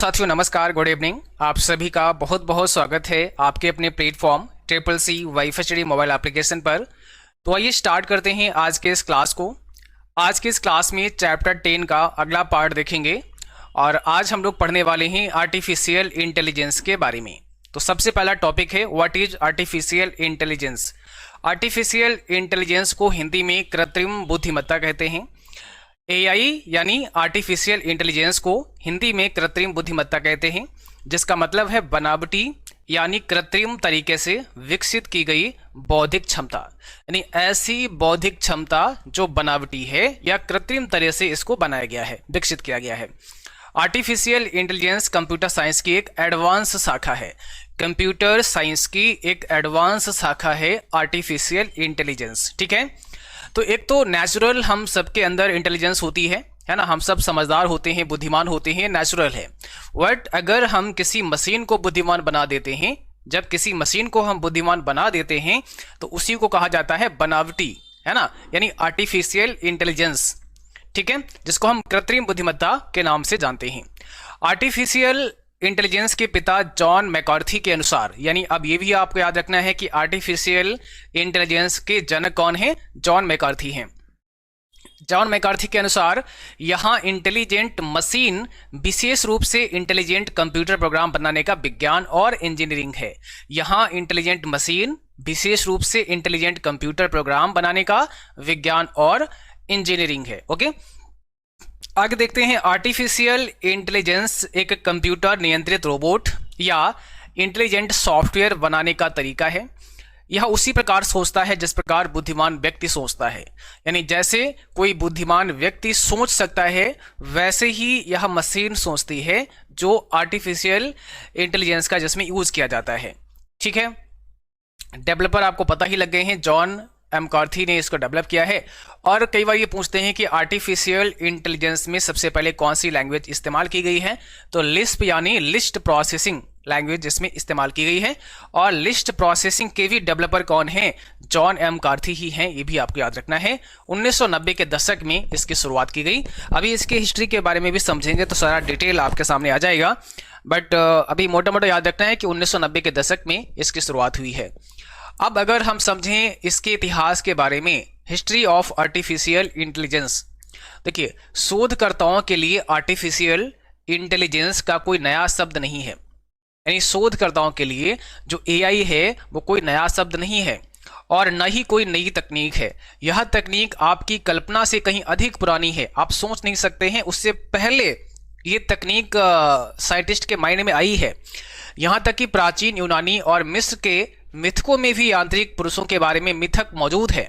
साथियों नमस्कार, good evening. आप सभी का बहुत बहुत स्वागत है आपके अपने platform triple C wifi study mobile application पर। तो आइए स्टार्ट करते हैं आज के इस क्लास को। आज के इस क्लास में चैप्टर 10 का अगला पार्ट देखेंगे और आज हम लोग पढ़ने वाले हैं आर्टिफिशियल इंटेलिजेंस के बारे में। तो सबसे पहला टॉपिक है what is artificial intelligence. Artificial intelligence को हिंदी में कृत्रिम बुद्धिमत्ता कहते हैं। एआई यानी आर्टिफिशियल इंटेलिजेंस को हिंदी में कृत्रिम बुद्धिमत्ता कहते हैं, जिसका मतलब है बनावटी यानी कृत्रिम तरीके से विकसित की गई बौद्धिक क्षमता, यानी ऐसी बौद्धिक क्षमता जो बनावटी है या कृत्रिम तरह से इसको बनाया गया है, विकसित किया गया है। आर्टिफिशियल इंटेलिजेंस कंप्यूटर साइंस की एक एडवांस शाखा है। कंप्यूटर साइंस की एक एडवांस शाखा है आर्टिफिशियल इंटेलिजेंस। ठीक है, तो एक तो नेचुरल हम सबके अंदर इंटेलिजेंस होती है ना, हम सब समझदार होते हैं, बुद्धिमान होते हैं, नेचुरल है। बट अगर हम किसी मशीन को बुद्धिमान बना देते हैं, जब किसी मशीन को हम बुद्धिमान बना देते हैं तो उसी को कहा जाता है बनावटी, है ना, यानी आर्टिफिशियल इंटेलिजेंस। ठीक है, जिसको हम कृत्रिम बुद्धिमत्ता के नाम से जानते हैं। आर्टिफिशियल इंटेलिजेंस के पिता जॉन मैकार्थी के अनुसार, यानी अब ये भी आपको याद रखना है कि आर्टिफिशियल इंटेलिजेंस के जनक कौन है, जॉन मैकार्थी हैं। जॉन मैकार्थी के अनुसार यहाँ इंटेलिजेंट मशीन विशेष रूप से इंटेलिजेंट कंप्यूटर प्रोग्राम बनाने का विज्ञान और इंजीनियरिंग है। यहाँ इंटेलिजेंट मशीन विशेष रूप से इंटेलिजेंट कंप्यूटर प्रोग्राम बनाने का विज्ञान और इंजीनियरिंग है। ओके, आगे देखते हैं। आर्टिफिशियल इंटेलिजेंस एक कंप्यूटर नियंत्रित रोबोट या इंटेलिजेंट सॉफ्टवेयर बनाने का तरीका है। यह उसी प्रकार सोचता है जिस प्रकार बुद्धिमान व्यक्ति सोचता है, यानी जैसे कोई बुद्धिमान व्यक्ति सोच सकता है वैसे ही यह मशीन सोचती है, जो आर्टिफिशियल इंटेलिजेंस का जिसमें यूज किया जाता है। ठीक है, डेवलपर आपको पता ही लग गए हैं, जॉन मैकार्थी ने इसको डेवलप किया है। और कई बार ये पूछते हैं कि आर्टिफिशियल इंटेलिजेंस में सबसे पहले कौन सी लैंग्वेज इस्तेमाल की गई है, तो लिस्प यानी लिस्ट प्रोसेसिंग लैंग्वेज इसमें इस्तेमाल की गई है। और लिस्ट प्रोसेसिंग के भी डेवलपर कौन हैं, जॉन मैकार्थी ही हैं, ये भी आपको याद रखना है। 1990 के दशक में इसकी शुरुआत की गई। अभी इसके हिस्ट्री के बारे में भी समझेंगे तो सारा डिटेल आपके सामने आ जाएगा, बट अभी मोटा मोटा याद रखना है कि 1990 के दशक में इसकी शुरुआत हुई है। अब अगर हम समझें इसके इतिहास के बारे में, हिस्ट्री ऑफ आर्टिफिशियल इंटेलिजेंस, देखिए शोधकर्ताओं के लिए आर्टिफिशियल इंटेलिजेंस का कोई नया शब्द नहीं है, यानी शोधकर्ताओं के लिए जो एआई है वो कोई नया शब्द नहीं है और न ही कोई नई तकनीक है। यह तकनीक आपकी कल्पना से कहीं अधिक पुरानी है, आप सोच नहीं सकते हैं, उससे पहले ये तकनीक साइंटिस्ट के मायने में आई है। यहाँ तक कि प्राचीन यूनानी और मिस्र के मिथकों में भी यांत्रिक पुरुषों के बारे में मिथक मौजूद है।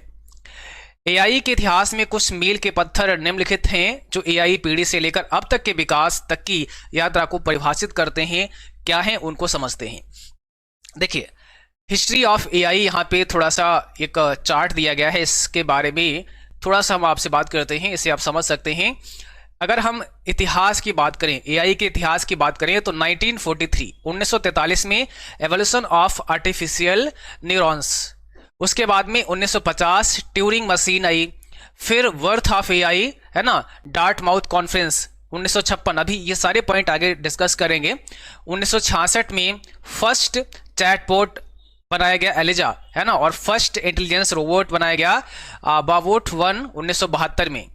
एआई के इतिहास में कुछ मील के पत्थर निम्नलिखित हैं जो एआई पीढ़ी से लेकर अब तक के विकास तक की यात्रा को परिभाषित करते हैं। क्या है उनको समझते हैं। देखिए हिस्ट्री ऑफ एआई, यहाँ पे थोड़ा सा एक चार्ट दिया गया है, इसके बारे में थोड़ा सा हम आपसे बात करते हैं, इसे आप समझ सकते हैं। अगर हम इतिहास की बात करें, एआई के इतिहास की बात करें तो 1943 में एवोल्यूशन ऑफ आर्टिफिशियल न्यूरॉन्स, उसके बाद में 1950 ट्यूरिंग मशीन आई, फिर बर्थ ऑफ एआई, है ना, डार्टमाउथ कॉन्फ्रेंस 1956। अभी ये सारे पॉइंट आगे डिस्कस करेंगे। 1966 में फर्स्ट चैटबॉट बनाया गया एलिजा, है ना, और फर्स्ट इंटेलिजेंस रोबोट बनाया गया बाबोट 1 1972 में।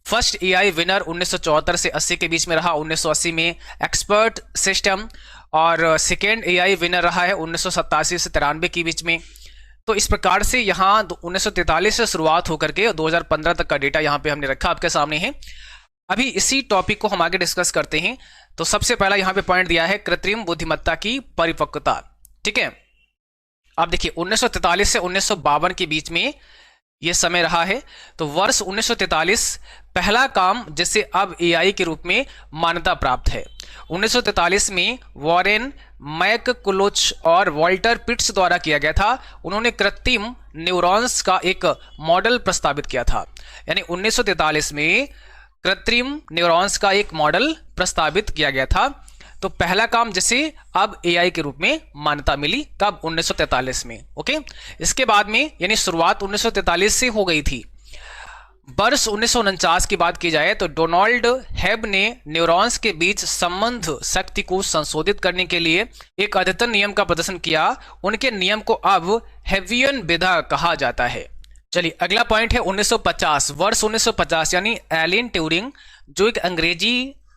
फर्स्ट एआई विनर 1974 से 80 के बीच में रहा, 1980 में एक्सपर्ट सिस्टम, और सेकेंड एआई विनर रहा है 1987 से 93 के बीच में। तो इस प्रकार से यहाँ 1943 से शुरुआत होकर के 2015 तक का डेटा यहाँ पे हमने रखा आपके सामने है। अभी इसी टॉपिक को हम आगे डिस्कस करते हैं। तो सबसे पहला यहाँ पे पॉइंट दिया है कृत्रिम बुद्धिमत्ता की परिपक्वता। ठीक है, अब देखिए 1943 से 1952 के बीच में यह समय रहा है। तो वर्ष 1943 पहला काम जिसे अब एआई के रूप में मान्यता प्राप्त है। 1943 में वॉरेन मैककुलोच और वॉल्टर पिट्स द्वारा किया गया था। उन्होंने कृत्रिम न्यूरॉन्स का एक मॉडल प्रस्तावित किया था, यानी 1943 में कृत्रिम न्यूरॉन्स का एक मॉडल प्रस्तावित किया गया था। तो पहला काम जिसे अब एआई के रूप में मान्यता मिली, कब, 1943 में। ओके, इसके बाद में यानी शुरुआत 1943 से हो गई थी। वर्ष 1949 की बात की जाए तो डोनाल्ड हेब ने न्यूरॉन्स के बीच संबंध शक्ति को संशोधित करने के लिए एक अद्यतन नियम का प्रदर्शन किया। उनके नियम को अब हेबियन विधा कहा जाता है। चलिए अगला पॉइंट है 1950। वर्ष 1950 यानी एलन ट्यूरिंग जो एक अंग्रेजी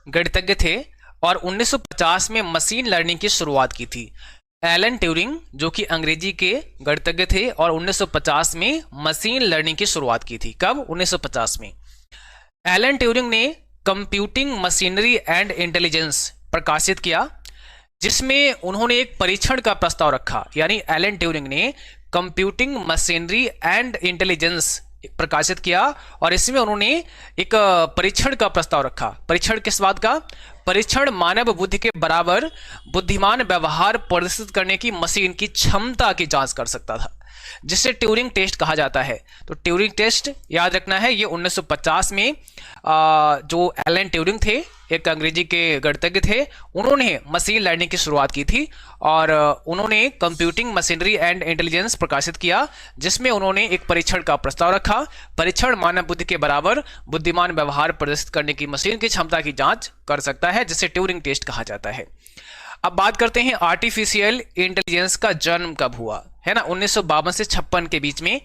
गणितज्ञ थे और 1950 में मशीन लर्निंग की शुरुआत की थी। एलन ट्यूरिंग जो कि अंग्रेजी के गणितज्ञ थे और 1950 में मशीन लर्निंग की शुरुआत की थी। कब? 1950 में। एलन ट्यूरिंग ने कंप्यूटिंग मशीनरी एंड इंटेलिजेंस प्रकाशित किया, जिसमें उन्होंने एक परीक्षण का प्रस्ताव रखा। यानी एलन ट्यूरिंग ने कंप्यूटिंग मशीनरी एंड इंटेलिजेंस प्रकाशित किया और इसमें उन्होंने एक परीक्षण का प्रस्ताव रखा। परीक्षण किस बात का? परीक्षण मानव बुद्धि के बराबर बुद्धिमान व्यवहार प्रदर्शित करने की मशीन की क्षमता की जांच कर सकता था, जिसे ट्यूरिंग टेस्ट कहा जाता है। तो ट्यूरिंग टेस्ट याद रखना है, ये 1950 में जो एलन ट्यूरिंग थे, एक अंग्रेजी के गणितज्ञ थे, उन्होंने मशीन लर्निंग की शुरुआत की थी और उन्होंने कंप्यूटिंग मशीनरी एंड इंटेलिजेंस प्रकाशित किया, जिसमें उन्होंने एक परीक्षण का प्रस्ताव रखा। परीक्षण मानव बुद्धि के बराबर बुद्धिमान व्यवहार प्रदर्शित करने की मशीन की क्षमता की जांच कर सकता है, जिसे ट्यूरिंग टेस्ट कहा जाता है। अब बात करते हैं आर्टिफिशियल इंटेलिजेंस का जन्म कब हुआ, है ना? 1952 से 56 के बीच में।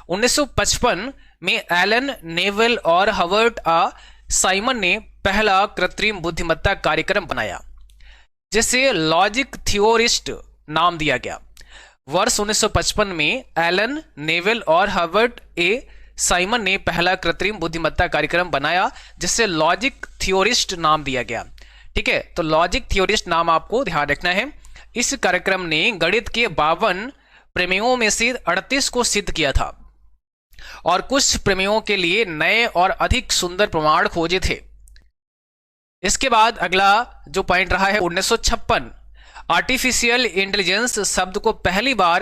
1955 में एलन नेवेल और हवर्ट साइमन ने पहला कृत्रिम बुद्धिमत्ता कार्यक्रम बनाया, जिसे लॉजिक थियोरिस्ट नाम दिया गया। वर्ष 1955 में एलन नेवेल और हवर्ट साइमन ने पहला कृत्रिम बुद्धिमत्ता कार्यक्रम बनाया, जिसे लॉजिक थियोरिस्ट नाम दिया गया। ठीक है, तो लॉजिक थियोरिस्ट नाम आपको ध्यान रखना है। इस कार्यक्रम ने गणित के 52 प्रमेयों में से 38 को सिद्ध किया था और कुछ प्रमेयों के लिए नए और अधिक सुंदर प्रमाण खोजे थे। इसके बाद अगला जो पॉइंट रहा है 1956। आर्टिफिशियल इंटेलिजेंस शब्द को पहली बार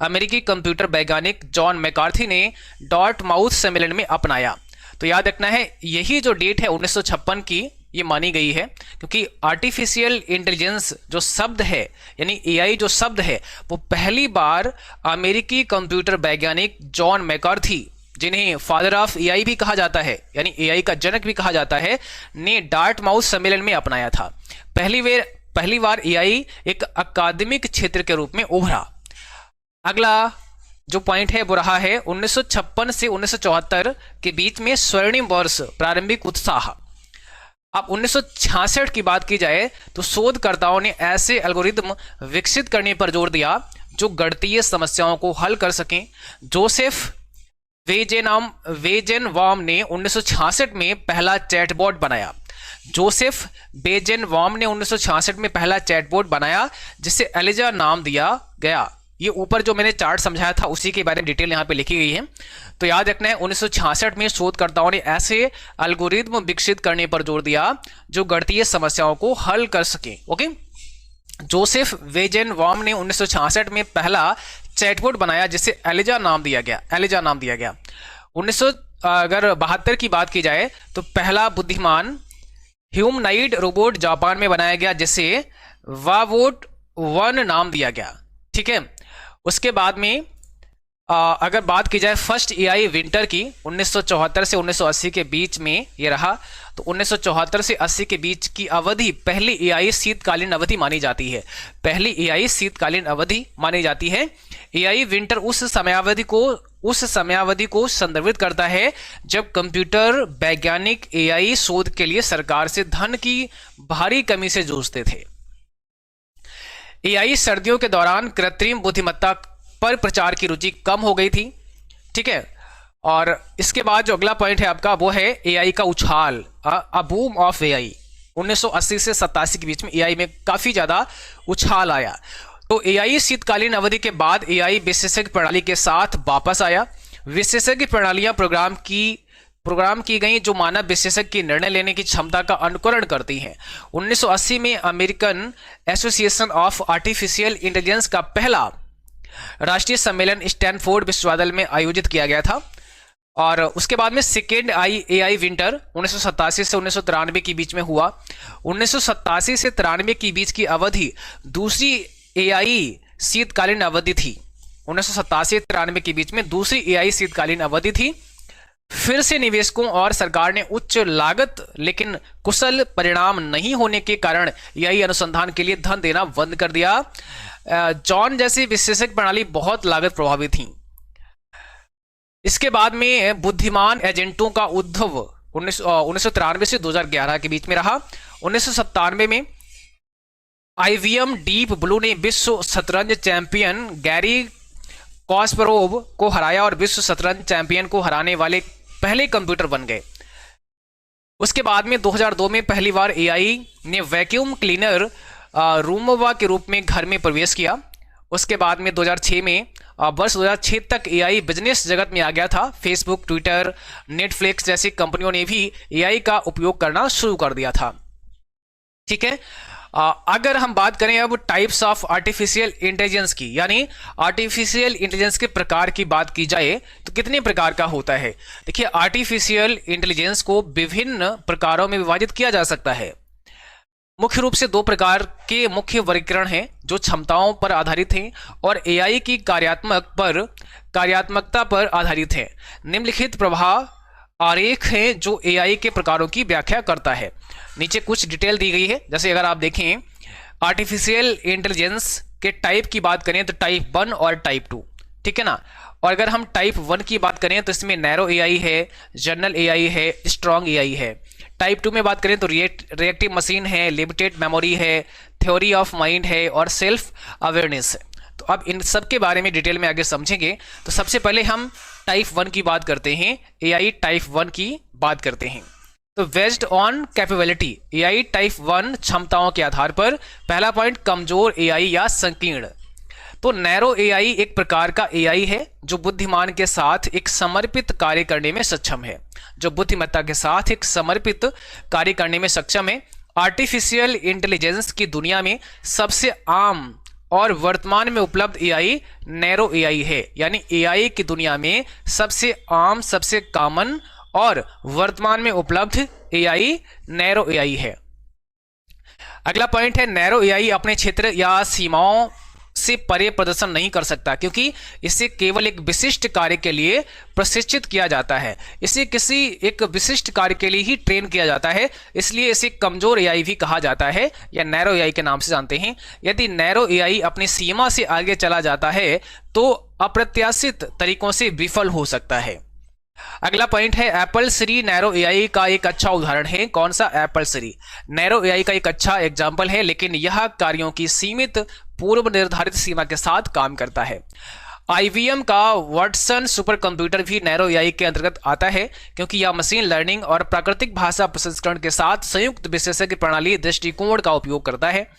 अमेरिकी कंप्यूटर वैज्ञानिक जॉन मैकार्थी ने डॉर्टमाउथ सम्मेलन में अपनाया। तो याद रखना है, यही जो डेट है 1956 की, ये मानी गई है क्योंकि आर्टिफिशियल इंटेलिजेंस जो शब्द है, यानी एआई जो शब्द है, वो पहली बार अमेरिकी कंप्यूटर वैज्ञानिक जॉन मैकार्थी, जिन्हें फादर ऑफ एआई भी कहा जाता है, यानी एआई का जनक भी कहा जाता है, ने डार्टमाउथ सम्मेलन में अपनाया था। पहली बार एआई एक अकादमिक क्षेत्र के रूप में उभरा। अगला जो पॉइंट है वो रहा है 1956 से 1974 के बीच में स्वर्णिम वर्ष, प्रारंभिक उत्साह। अब 1966 की बात की जाए तो शोधकर्ताओं ने ऐसे एल्गोरिदम विकसित करने पर जोर दिया जो गणितीय समस्याओं को हल कर सकें। जोसेफ वेजेनवॉर्म ने 1966 में पहला चैटबॉट बनाया। जोसेफ बेजेनवॉर्म ने 1966 में पहला चैटबॉट बनाया, जिसे एलिजा नाम दिया गया। ये ऊपर जो मैंने चार्ट समझाया था उसी के बारे में डिटेल यहाँ पे लिखी गई है। तो याद रखना है 1966 में शोधकर्ताओं ने ऐसे एल्गोरिदम विकसित करने पर जोर दिया जो गणितीय समस्याओं को हल कर सके। ओके, जोसेफ वेजेनवॉर्म ने 1966 में पहला चैटबॉट बनाया, जिसे एलिजा नाम दिया गया। 1972 की बात की जाए तो पहला बुद्धिमान ह्यूमनॉइड रोबोट जापान में बनाया गया, जिसे वावोट 1 नाम दिया गया। ठीक है, उसके बाद में अगर बात की जाए फर्स्ट एआई विंटर की, 1974 से 1980 के बीच में ये रहा। तो 1974 से 80 के बीच की अवधि पहली एआई शीतकालीन अवधि मानी जाती है। पहली एआई शीतकालीन अवधि मानी जाती है। एआई विंटर उस समयावधि को संदर्भित करता है जब कंप्यूटर वैज्ञानिक एआई शोध के लिए सरकार से धन की भारी कमी से जूझते थे। एआई सर्दियों के दौरान कृत्रिम बुद्धिमत्ता पर प्रचार की रुचि कम हो गई थी। ठीक है, और इसके बाद जो अगला पॉइंट है आपका वो है एआई का उछाल, अ बूम ऑफ एआई। 1980 से 87 के बीच में एआई में काफी ज्यादा उछाल आया। तो एआई शीतकालीन अवधि के बाद एआई विशेषज्ञ प्रणाली के साथ वापस आया। विशेषज्ञ प्रणालियां प्रोग्राम की गई जो मानव विशेषज्ञ की निर्णय लेने की क्षमता का अनुकरण करती हैं। 1980 में American association of artificial intelligence का पहला राष्ट्रीय सम्मेलन स्टैनफोर्ड विश्वविद्यालय में आयोजित किया गया था। और उसके बाद में सेकेंड एआई विंटर 1987 से 1993 के बीच में हुआ। 1987 से 93 के बीच की अवधि दूसरी एआई शीतकालीन अवधि थी। 1987 से 93 के बीच में दूसरी एआई शीतकालीन अवधि थी। फिर से निवेशकों और सरकार ने उच्च लागत लेकिन कुशल परिणाम नहीं होने के कारण एआई अनुसंधान के लिए धन देना बंद कर दिया। जॉन जैसी विशेषज्ञ प्रणाली बहुत लागत प्रभावी थी। इसके बाद में बुद्धिमान एजेंटों का उद्भव 1993 से 2011 के बीच में रहा। 1997 में आईवीएम डीप ब्लू ने विश्व शतरंज चैंपियन गैरी कॉस्परोव को हराया और विश्व शतरंज चैंपियन को हराने वाले पहले कंप्यूटर बन गए। उसके बाद में 2002 में पहली बार एआई ने वैक्यूम क्लीनर रूमवा के रूप में घर में प्रवेश किया। उसके बाद में 2006 में वर्ष 2006 तक एआई बिजनेस जगत में आ गया था। फेसबुक, ट्विटर, नेटफ्लिक्स जैसी कंपनियों ने भी एआई का उपयोग करना शुरू कर दिया था। ठीक है, अगर हम बात करें अब टाइप्स ऑफ आर्टिफिशियल इंटेलिजेंस की, यानी आर्टिफिशियल इंटेलिजेंस के प्रकार की बात की जाए तो कितने प्रकार का होता है। देखिए, आर्टिफिशियल इंटेलिजेंस को विभिन्न प्रकारों में विभाजित किया जा सकता है। मुख्य रूप से दो प्रकार के मुख्य वर्गीकरण हैं जो क्षमताओं पर आधारित हैं और एआई की कार्यात्मकता पर आधारित हैं। निम्नलिखित प्रभाव आरेख है जो एआई के प्रकारों की व्याख्या करता है। नीचे कुछ डिटेल दी गई है। जैसे अगर आप देखें आर्टिफिशियल इंटेलिजेंस के टाइप की बात करें तो टाइप 1 और टाइप 2, ठीक है ना। और अगर हम टाइप 1 की बात करें तो इसमें नैरो एआई है, जनरल एआई है, स्ट्रॉन्ग एआई है। टाइप 2 में बात करें तो रिएक्टिव मशीन है, लिमिटेड मेमोरी है, थ्योरी ऑफ माइंड है और सेल्फ अवेयरनेस है। तो अब इन सब के बारे में डिटेल में आगे समझेंगे। तो सबसे पहले हम टाइप 1 की बात करते हैं, एआई टाइप 1 की बात करते हैं। तो based on capability, AI type 1 क्षमताओं के आधार पर। पहला पॉइंट, कमजोर एआई या संकीर्ण। तो नैरो एआई एक प्रकार का एआई है जो बुद्धिमान के साथ एक समर्पित कार्य करने में सक्षम है, जो बुद्धिमत्ता के साथ एक समर्पित कार्य करने में सक्षम है। आर्टिफिशियल इंटेलिजेंस की दुनिया में सबसे आम और वर्तमान में उपलब्ध एआई नैरो एआई है, यानी एआई की दुनिया में सबसे आम, सबसे कॉमन और वर्तमान में उपलब्ध एआई नैरो एआई है। अगला पॉइंट है, नैरो एआई अपने क्षेत्र या सीमाओं से परे प्रदर्शन नहीं कर सकता क्योंकि इसे केवल एक विशिष्ट कार्य के लिए प्रशिक्षित किया जाता है। इसे किसी एक विशिष्ट कार्य के लिए ही ट्रेन किया जाता है, इसलिए इसे कमजोर एआई भी कहा जाता है या नैरो एआई के नाम से जानते हैं। यदि नैरो एआई अपनी सीमा से आगे चला जाता है तो अप्रत्याशित तरीकों से विफल हो सकता है। अगला पॉइंट है, एप्पल सीरी नैरो एआई का एक अच्छा उदाहरण है। कौन सा? एप्पल सीरी नैरो एआई का एक अच्छा एग्जाम्पल है, लेकिन यह कार्यों की सीमित पूर्व निर्धारित सीमा के साथ काम करता है। आईवीएम का वाटसन सुपर कंप्यूटर भी नैरो एआई के अंतर्गत आता है क्योंकि यह मशीन लर्निंग और प्राकृतिक भाषा प्रसंस्करण के साथ संयुक्त विशेषज्ञ प्रणाली दृष्टिकोण का उपयोग करता है।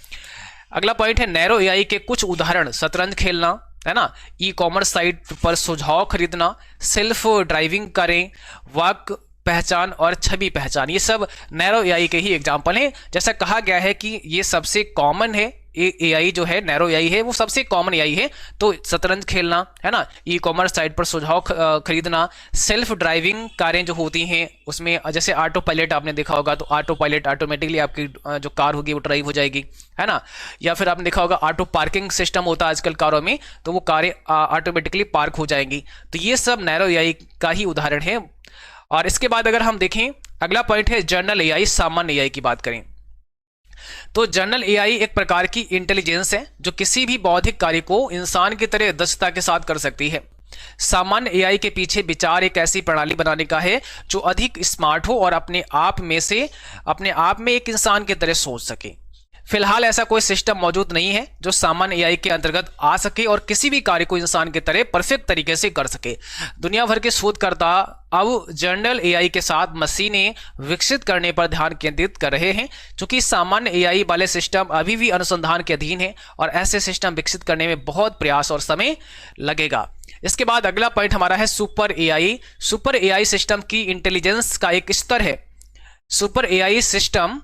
अगला पॉइंट है, नैरो एआई के कुछ उदाहरण, शतरंज खेलना, है ना, ई कॉमर्स साइट पर सुझाव खरीदना, सेल्फ ड्राइविंग करें, वाक पहचान और छवि पहचान, ये सब नैरो एआई के ही एग्जाम्पल हैं। जैसा कहा गया है कि ये सबसे कॉमन है, एआई जो है नैरो एआई है वो सबसे कॉमन एआई है। तो शतरंज खेलना, है ना, ई कॉमर्स साइट पर सुझाव खरीदना, सेल्फ ड्राइविंग कारें जो होती हैं उसमें जैसे ऑटो पायलट आपने देखा होगा, तो ऑटो पायलट ऑटोमेटिकली आपकी जो कार होगी वो ड्राइव हो जाएगी, है ना। या फिर आपने देखा होगा ऑटो पार्किंग सिस्टम होता है आजकल कारों में, तो वो कारें ऑटोमेटिकली पार्क हो जाएंगी। तो ये सब नैरो एआई का ही उदाहरण है। और इसके बाद अगर हम देखें, अगला पॉइंट है जनरल एआई, सामान्य एआई की बात करें तो जनरल एआई एक प्रकार की इंटेलिजेंस है जो किसी भी बौद्धिक कार्य को इंसान की तरह दक्षता के साथ कर सकती है। सामान्य एआई के पीछे विचार एक ऐसी प्रणाली बनाने का है जो अधिक स्मार्ट हो और अपने आप में एक इंसान की तरह सोच सके। फिलहाल ऐसा कोई सिस्टम मौजूद नहीं है जो सामान्य एआई के अंतर्गत आ सके और किसी भी कार्य को इंसान की तरह परफेक्ट तरीके से कर सके। दुनिया भर के शोधकर्ता अब जनरल एआई के साथ मशीनें विकसित करने पर ध्यान केंद्रित कर रहे हैं। चूंकि सामान्य एआई वाले सिस्टम अभी भी अनुसंधान के अधीन है और ऐसे सिस्टम विकसित करने में बहुत प्रयास और समय लगेगा। इसके बाद अगला पॉइंट हमारा है super AI. Super AI system की इंटेलिजेंस का एक स्तर है। सुपर एआई सिस्टम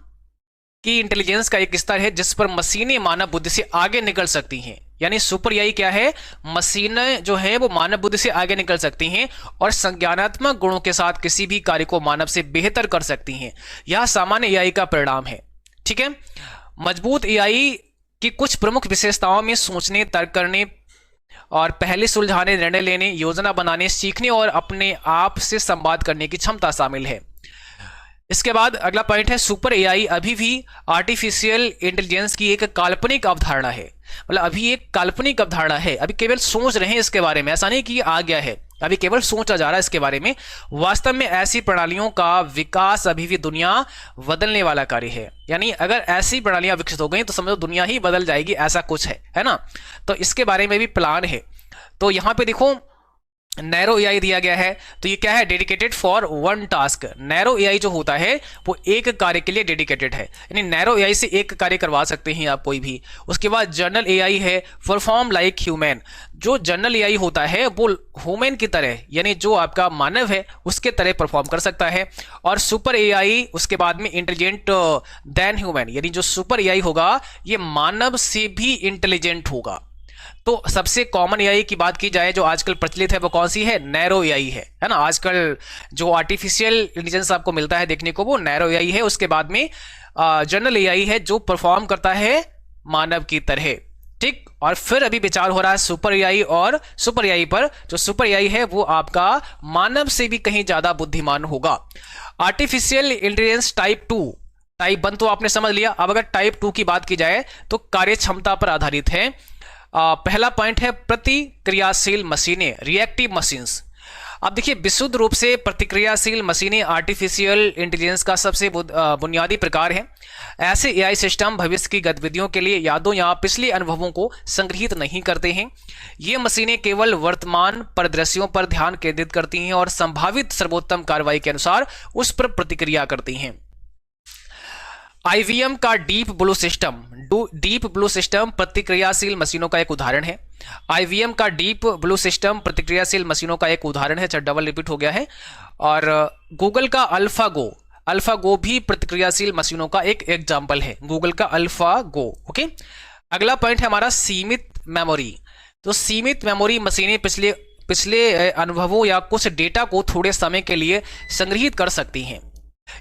की इंटेलिजेंस का एक स्तर है जिस पर मशीनें मानव बुद्धि से आगे निकल सकती हैं। यानी सुपर एआई क्या है? मशीनें जो है वो मानव बुद्धि से आगे निकल सकती हैं और संज्ञानात्मक गुणों के साथ किसी भी कार्य को मानव से बेहतर कर सकती हैं। यह सामान्य एआई का परिणाम है। ठीक है, मजबूत एआई की कुछ प्रमुख विशेषताओं में सोचने, तर्क करने, और पहले सुलझाने, निर्णय लेने, योजना बनाने, सीखने और अपने आप से संवाद करने की क्षमता शामिल है। इसके बाद अगला पॉइंट है सुपर एआई अभी भी आर्टिफिशियल इंटेलिजेंस की एक काल्पनिक अवधारणा है। मतलब अभी एक काल्पनिक अवधारणा है, अभी केवल सोच रहे हैं इसके बारे में, ऐसा नहीं कि आ गया है, अभी केवल सोचा जा रहा है इसके बारे में। वास्तव में ऐसी प्रणालियों का विकास अभी भी दुनिया बदलने वाला कार्य है। यानी अगर ऐसी प्रणालियां विकसित हो गई तो समझो दुनिया ही बदल जाएगी, ऐसा कुछ है ना। तो इसके बारे में भी प्लान है। तो यहां पे देखो नैरो एआई दिया गया है, तो ये क्या है, dedicated for one task. Narrow AI जो होता है वो एक कार्य के लिए डेडिकेटेड है, यानी नैरो एआई से एक कार्य करवा सकते हैं आप कोई भी। उसके बाद जनरल एआई है, परफॉर्म लाइक ह्यूमन। जो जनरल एआई होता है वो ह्यूमन की तरह, यानी जो आपका मानव है उसके तरह परफॉर्म कर सकता है। और सुपर एआई उसके बाद में इंटेलिजेंट देन ह्यूमन, यानी जो सुपर एआई होगा ये मानव से भी इंटेलिजेंट होगा। तो सबसे कॉमन एआई की बात की जाए जो आजकल प्रचलित है वो कौन सी है, नैरो एआई है ना। आजकल जो आर्टिफिशियल इंटेलिजेंस आपको मिलता है देखने को वो नैरो एआई है। उसके बाद में जनरल एआई है जो परफॉर्म करता है मानव की तरह, ठीक। और फिर अभी विचार हो रहा है सुपर एआई और सुपर एआई पर। जो सुपर एआई है वो आपका मानव से भी कहीं ज्यादा बुद्धिमान होगा। आर्टिफिशियल इंटेलिजेंस टाइप 2, टाइप 1 तो आपने समझ लिया। अब अगर टाइप 2 की बात की जाए तो कार्य क्षमता पर आधारित है। पहला पॉइंट है प्रतिक्रियाशील मशीनें, रिएक्टिव मशीन्स। अब देखिए विशुद्ध रूप से प्रतिक्रियाशील मशीनें आर्टिफिशियल इंटेलिजेंस का सबसे बुनियादी प्रकार है। ऐसे एआई सिस्टम भविष्य की गतिविधियों के लिए यादों या पिछले अनुभवों को संग्रहित नहीं करते हैं। ये मशीनें केवल वर्तमान परिदृश्यों पर ध्यान केंद्रित करती हैं और संभावित सर्वोत्तम कार्रवाई के अनुसार उस पर प्रतिक्रिया करती हैं। आईवीएम का deep blue system, deep blue system प्रतिक्रियाशील मशीनों का एक उदाहरण है। आईवीएम का डीप ब्लू सिस्टम प्रतिक्रियाशील मशीनों का एक उदाहरण है, डबल रिपीट हो गया है। और गूगल का अल्फागो भी प्रतिक्रियाशील मशीनों का एक एग्जाम्पल है, गूगल का अल्फागो। ओके, अगला पॉइंट है हमारा सीमित मेमोरी। तो सीमित मेमोरी मशीनें पिछले अनुभवों या कुछ डेटा को थोड़े समय के लिए संग्रहित कर सकती हैं।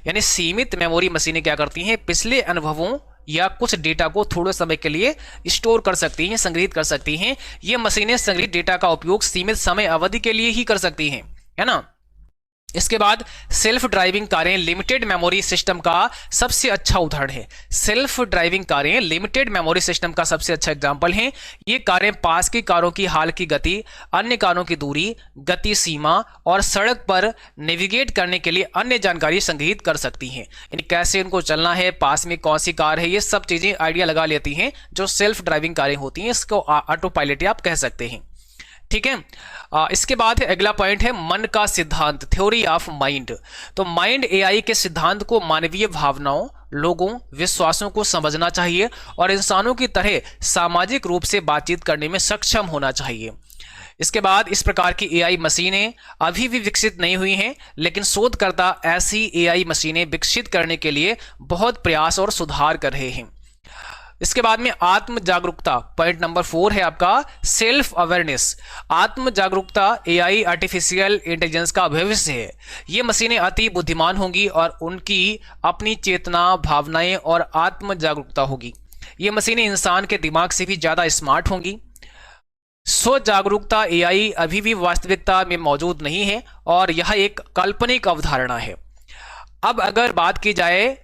यानी सीमित मेमोरी मशीनें क्या करती हैं, पिछले अनुभवों या कुछ डेटा को थोड़े समय के लिए स्टोर कर सकती हैं, संग्रहित कर सकती हैं। ये मशीनें संग्रहित डेटा का उपयोग सीमित समय अवधि के लिए ही कर सकती हैं, है ना। इसके बाद सेल्फ ड्राइविंग कारें लिमिटेड मेमोरी सिस्टम का सबसे अच्छा उदाहरण है। सेल्फ ड्राइविंग कारें लिमिटेड मेमोरी सिस्टम का सबसे अच्छा एग्जांपल हैं। ये कारें पास की कारों की हाल की गति, अन्य कारों की दूरी, गति सीमा और सड़क पर नेविगेट करने के लिए अन्य जानकारी संग्रहित कर सकती हैं। यानी कैसे उनको चलना है, पास में कौन सी कार है, ये सब चीजें आइडिया लगा लेती हैं जो सेल्फ ड्राइविंग कारें होती हैं। इसको ऑटो पायलट आप कह सकते हैं, ठीक है। इसके बाद अगला पॉइंट है मन का सिद्धांत, थ्योरी ऑफ माइंड। तो माइंड एआई के सिद्धांत को मानवीय भावनाओं, लोगों, विश्वासों को समझना चाहिए और इंसानों की तरह सामाजिक रूप से बातचीत करने में सक्षम होना चाहिए। इसके बाद इस प्रकार की एआई मशीनें अभी भी विकसित नहीं हुई हैं, लेकिन शोधकर्ता ऐसी एआई मशीनें विकसित करने के लिए बहुत प्रयास और सुधार कर रहे हैं। इसके बाद में आत्म जागरूकता, पॉइंट नंबर 4 है आपका सेल्फ अवेयरनेस। आत्म जागरूकता एआई आर्टिफिशियल इंटेलिजेंस का भविष्य है। ये मशीनें अति बुद्धिमान होंगी और उनकी अपनी चेतना, भावनाएं और आत्म जागरूकता होगी। ये मशीनें इंसान के दिमाग से भी ज्यादा स्मार्ट होंगी। स्व जागरूकता एआई अभी भी वास्तविकता में मौजूद नहीं है और यह एक काल्पनिक अवधारणा है। अब अगर बात की जाए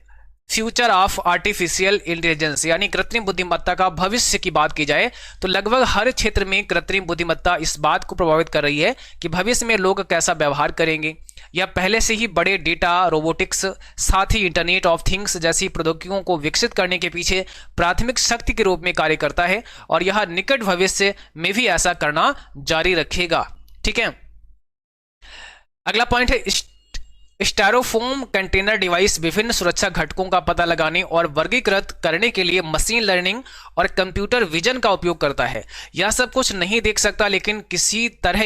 फ्यूचर ऑफ आर्टिफिशियल इंटेलिजेंस यानी कृत्रिम बुद्धिमत्ता का भविष्य की बात की जाए तो लगभग हर क्षेत्र में कृत्रिम बुद्धिमत्ता इस बात को प्रभावित कर रही है कि भविष्य में लोग कैसा व्यवहार करेंगे। यह पहले से ही बड़े डेटा, रोबोटिक्स, साथ ही इंटरनेट ऑफ थिंग्स जैसी प्रौद्योगिकियों को विकसित करने के पीछे प्राथमिक शक्ति के रूप में कार्य करता है और यह निकट भविष्य में भी ऐसा करना जारी रखेगा, ठीक है। अगला पॉइंट है स्टायरोफोम कंटेनर डिवाइस विभिन्न सुरक्षा घटकों का पता लगाने और वर्गीकृत करने के लिए मशीन लर्निंग और कंप्यूटर विजन का उपयोग करता है। यह सब कुछ नहीं देख सकता लेकिन किसी तरह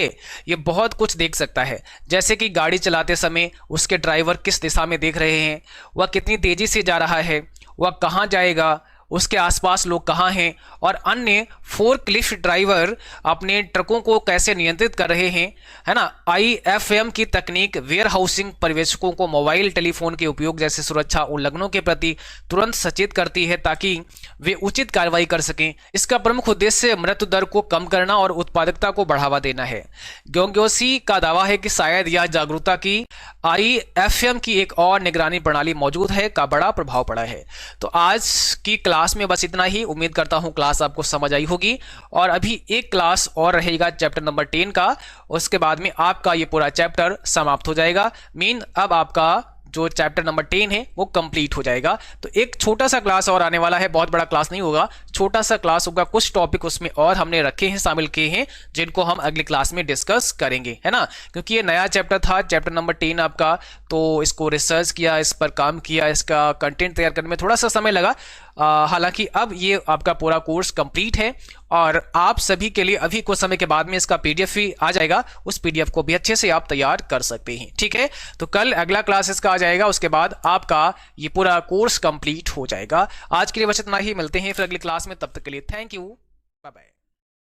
यह बहुत कुछ देख सकता है, जैसे कि गाड़ी चलाते समय उसके ड्राइवर किस दिशा में देख रहे हैं, वह कितनी तेजी से जा रहा है, वह कहाँ जाएगा, उसके आसपास लोग कहाँ हैं, और अन्य फोर्कलिफ्ट ड्राइवर अपने ट्रकों को कैसे नियंत्रित कर रहे हैं, है ना। IFM की तकनीक वेयर हाउसिंग पर्यवेक्षकों को मोबाइल टेलीफोन के उपयोग जैसे सुरक्षा उल्लंघनों के प्रति तुरंत सचेत करती है ताकि वे उचित कार्रवाई कर सकें। इसका प्रमुख उद्देश्य मृत्यु दर को कम करना और उत्पादकता को बढ़ावा देना है। ग्योंग्योसी का दावा है कि शायद यह जागरूकता की IFM की एक और निगरानी प्रणाली मौजूद है का बड़ा प्रभाव पड़ा है। तो आज की क्लास में बस इतना ही। उम्मीद करता हूं क्लास आपको समझ आई होगी, और अभी एक क्लास और रहेगा चैप्टर नंबर 10 का। उसके बाद में आपका ये पूरा चैप्टर समाप्त हो जाएगा। अब आपका जो चैप्टर नंबर 10 है वो कंप्लीट हो जाएगा। तो एक छोटा सा क्लास और आने वाला है, बहुत बड़ा क्लास नहीं होगा, छोटा सा क्लास होगा। कुछ टॉपिक उसमें और हमने रखे हैं, शामिल किए हैं, जिनको हम अगली क्लास में डिस्कस करेंगे, है ना। क्योंकि ये नया चैप्टर था, चैप्टर नंबर 10 आपका, तो इसको रिसर्च किया, इस पर काम किया, इसका कंटेंट तैयार करने में थोड़ा सा समय लगा। हालांकि अब ये आपका पूरा कोर्स कंप्लीट है, और आप सभी के लिए अभी कुछ समय के बाद में इसका PDF भी आ जाएगा। उस PDF को भी अच्छे से आप तैयार कर सकते हैं, ठीक है। तो कल अगला क्लास इसका आ जाएगा, उसके बाद आपका ये पूरा कोर्स कंप्लीट हो जाएगा। आज के लिए बस इतना ही, मिलते हैं फिर अगली क्लास में। तब तक के लिए थैंक यू, बाय बाय।